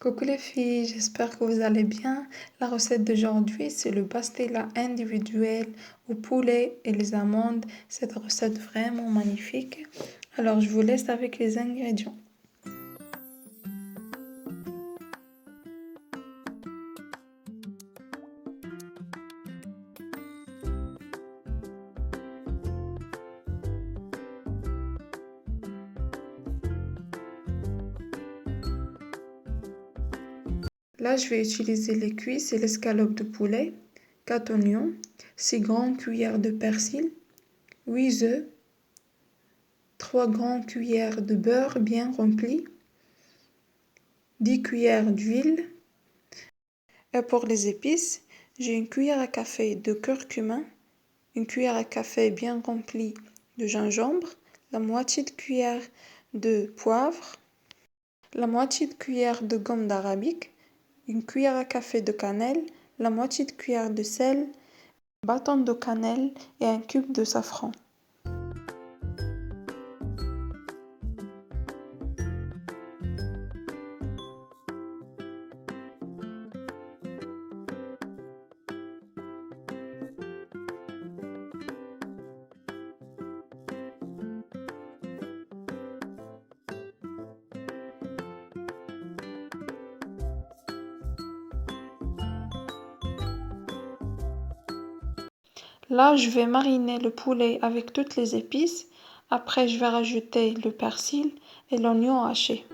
Coucou les filles, j'espère que vous allez bien. La recette d'aujourd'hui, c'est le pastilla individuel au poulet et les amandes. Cette recette vraiment magnifique. Alors, je vous laisse avec les ingrédients. Là, je vais utiliser les cuisses et l'escalope de poulet, 4 oignons, 6 grandes cuillères de persil, 8 œufs, 3 grandes cuillères de beurre bien rempli, 10 cuillères d'huile. Et pour les épices, j'ai une cuillère à café de curcuma, une cuillère à café bien remplie de gingembre, la moitié de cuillère de poivre, la moitié de cuillère de gomme d'arabique, une cuillère à café de cannelle, la moitié de cuillère de sel, un bâton de cannelle et un cube de safran. Là, je vais mariner le poulet avec toutes les épices. Après, je vais rajouter le persil et l'oignon haché.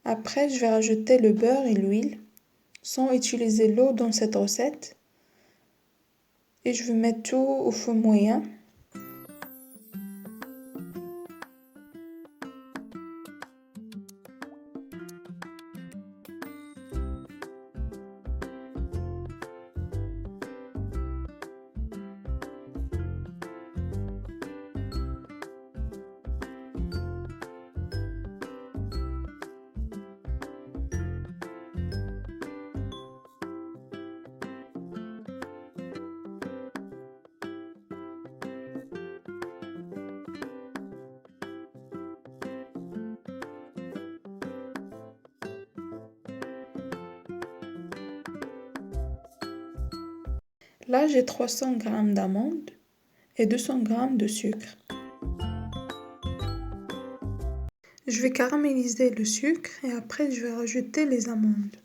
Après, je vais rajouter le beurre et l'huile sans utiliser l'eau dans cette recette. Et je vais mettre tout au feu moyen. Là, j'ai 300 g d'amandes et 200 g de sucre. Je vais caraméliser le sucre et après je vais rajouter les amandes.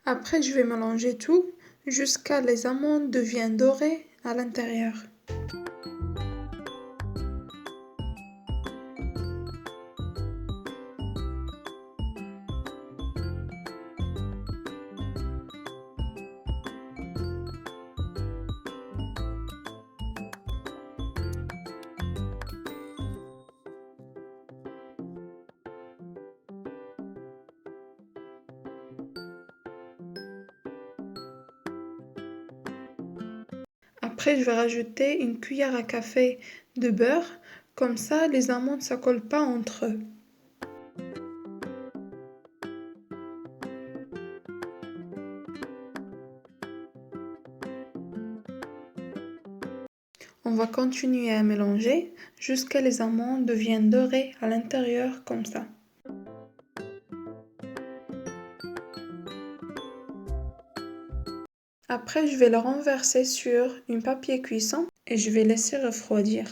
Après, je vais mélanger tout jusqu'à les amandes deviennent dorées à l'intérieur. Après, je vais rajouter une cuillère à café de beurre. Comme ça, les amandes ne collent pas entre eux. On va continuer à mélanger jusqu'à les amandes deviennent dorées à l'intérieur comme ça. Après, je vais le renverser sur un papier cuisson et je vais laisser refroidir.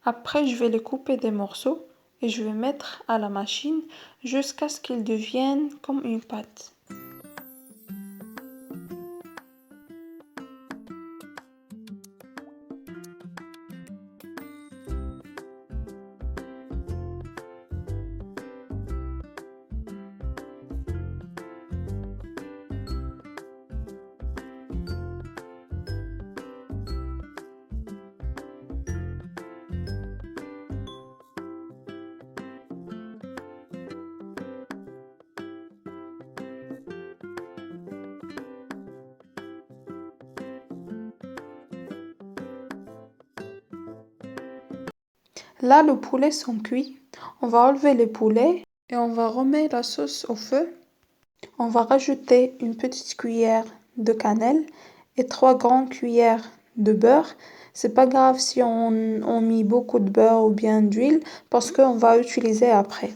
Après, je vais les couper des morceaux et je vais mettre à la machine jusqu'à ce qu'ils deviennent comme une pâte. Là, le poulet sont cuits. On va enlever les poulets et on va remettre la sauce au feu. On va rajouter une petite cuillère de cannelle et 3 grandes cuillères de beurre. C'est pas grave si on met beaucoup de beurre ou bien d'huile parce qu'on va utiliser après.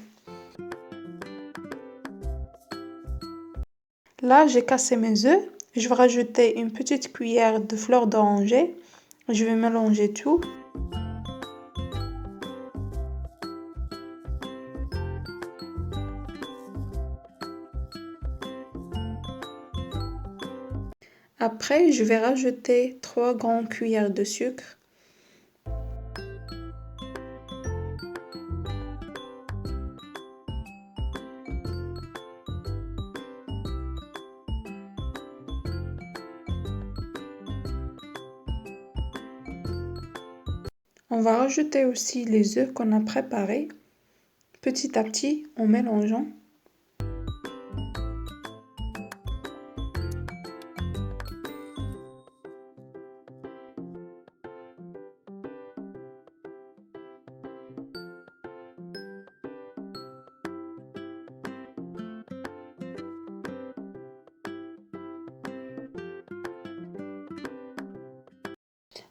Là, j'ai cassé mes œufs. Je vais rajouter une petite cuillère de fleur d'oranger. Je vais mélanger tout. Après, je vais rajouter 3 grandes cuillères de sucre. On va rajouter aussi les œufs qu'on a préparés, petit à petit en mélangeant.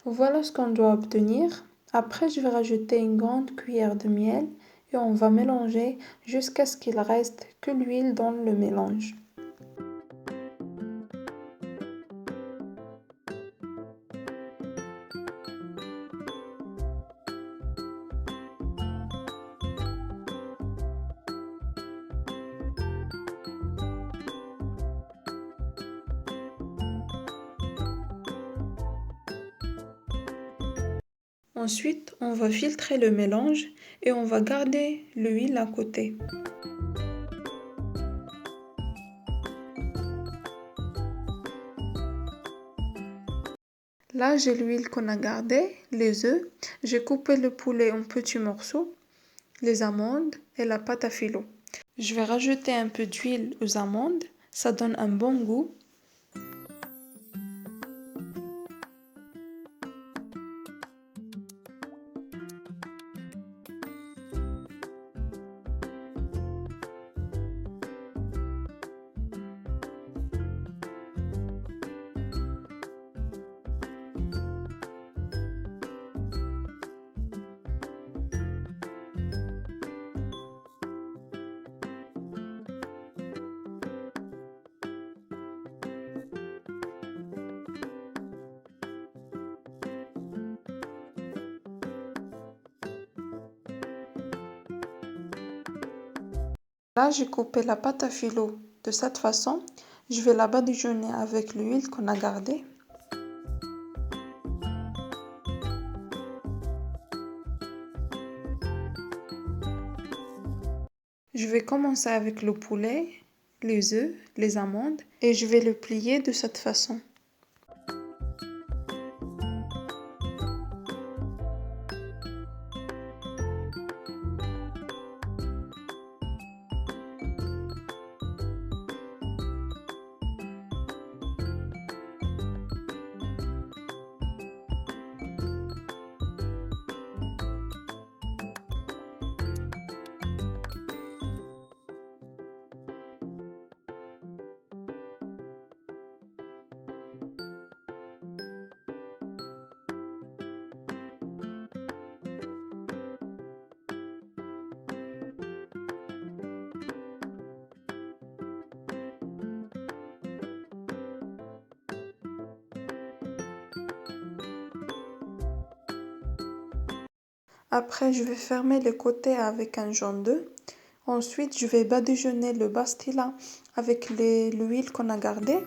Voilà ce qu'on doit obtenir. Après, je vais rajouter une grande cuillère de miel et on va mélanger jusqu'à ce qu'il reste que l'huile dans le mélange. Ensuite, on va filtrer le mélange et on va garder l'huile à côté. Là, j'ai l'huile qu'on a gardée, les œufs. J'ai coupé le poulet en petits morceaux, les amandes et la pâte à filo. Je vais rajouter un peu d'huile aux amandes, ça donne un bon goût. Là, j'ai coupé la pâte à filo de cette façon. Je vais la badigeonner avec l'huile qu'on a gardée. Je vais commencer avec le poulet, les œufs, les amandes et je vais le plier de cette façon. Après, je vais fermer les côtés avec un jaune d'œuf. Ensuite, je vais badigeonner le pastilla avec l'huile qu'on a gardée.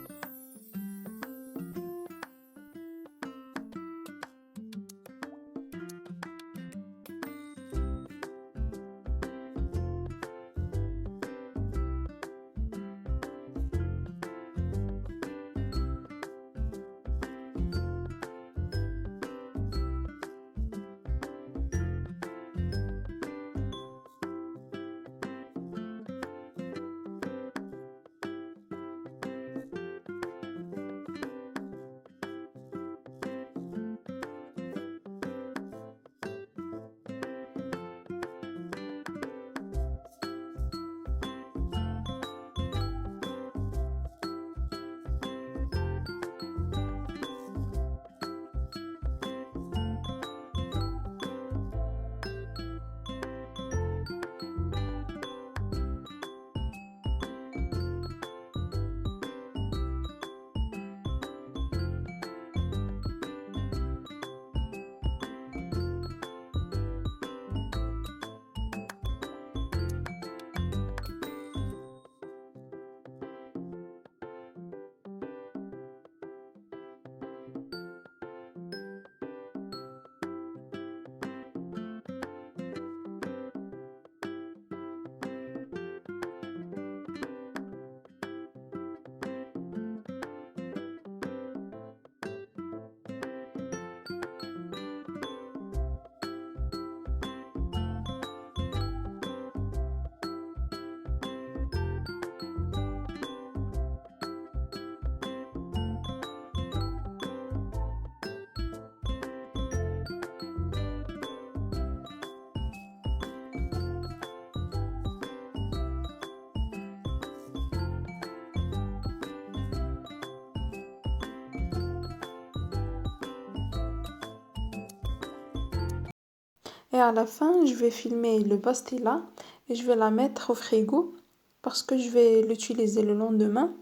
Et à la fin, je vais filmer le pastilla et je vais la mettre au frigo parce que je vais l'utiliser le lendemain.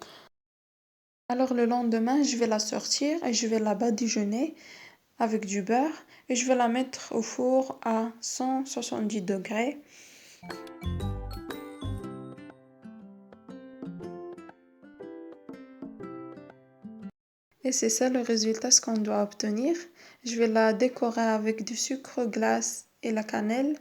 Alors le lendemain, je vais la sortir et je vais la badigeonner avec du beurre et je vais la mettre au four à 170 degrés. Et c'est ça le résultat, ce qu'on doit obtenir. Je vais la décorer avec du sucre glace et la cannelle.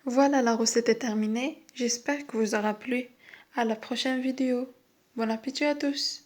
Voilà, la recette est terminée. J'espère que vous aura plu. À la prochaine vidéo. Bon appétit à tous!